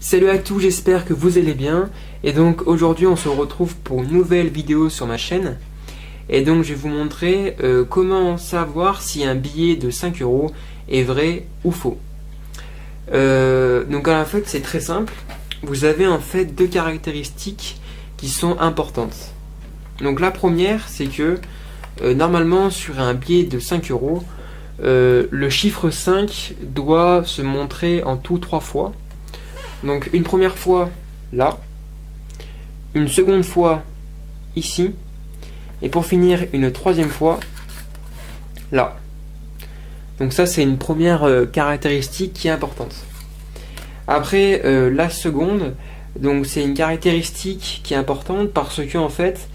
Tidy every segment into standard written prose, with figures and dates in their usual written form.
Salut à tous, j'espère que vous allez bien. Et donc aujourd'hui on se retrouve pour une nouvelle vidéo sur ma chaîne. Et donc je vais vous montrer comment savoir si un billet de 5 euros est vrai ou faux. Donc en fait c'est très simple. Vous avez en fait deux caractéristiques qui sont importantes. Donc la première c'est que normalement sur un billet de 5 euros, le chiffre 5 doit se montrer en tout 3 fois. Donc une première fois là, une seconde fois ici, et pour finir une troisième fois là. Donc ça c'est une première caractéristique qui est importante. Après la seconde, donc c'est une caractéristique qui est importante parce que en fait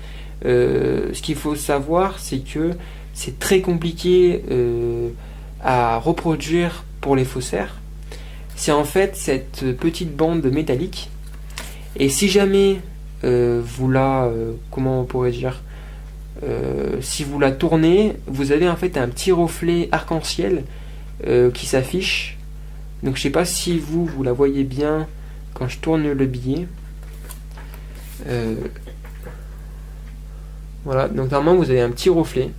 ce qu'il faut savoir c'est que c'est très compliqué à reproduire pour les faussaires. C'est en fait cette petite bande métallique, et si jamais vous la comment on pourrait dire si vous la tournez, vous avez en fait un petit reflet arc-en-ciel qui s'affiche. Donc je sais pas si vous la voyez bien quand je tourne le billet. Voilà, donc normalement vous avez un petit reflet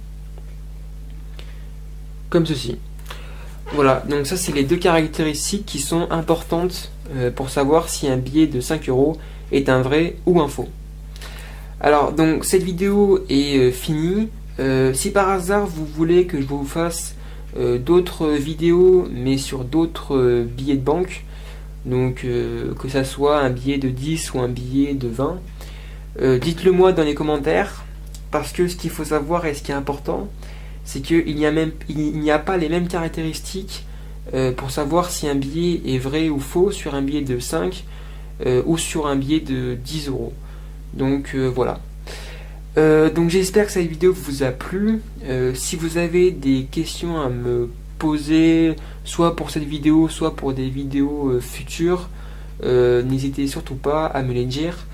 comme ceci. Voilà, donc ça c'est les deux caractéristiques qui sont importantes pour savoir si un billet de 5 euros est un vrai ou un faux. Alors donc cette vidéo est finie. Si par hasard vous voulez que je vous fasse d'autres vidéos mais sur d'autres billets de banque, donc que ça soit un billet de 10 ou un billet de 20, dites-le moi dans les commentaires, parce que ce qu'il faut savoir et ce qui est important, c'est qu'il n'y a pas les mêmes caractéristiques pour savoir si un billet est vrai ou faux sur un billet de 5 ou sur un billet de 10 euros. Donc voilà. Donc j'espère que cette vidéo vous a plu. Si vous avez des questions à me poser, soit pour cette vidéo, soit pour des vidéos futures, n'hésitez surtout pas à me les dire.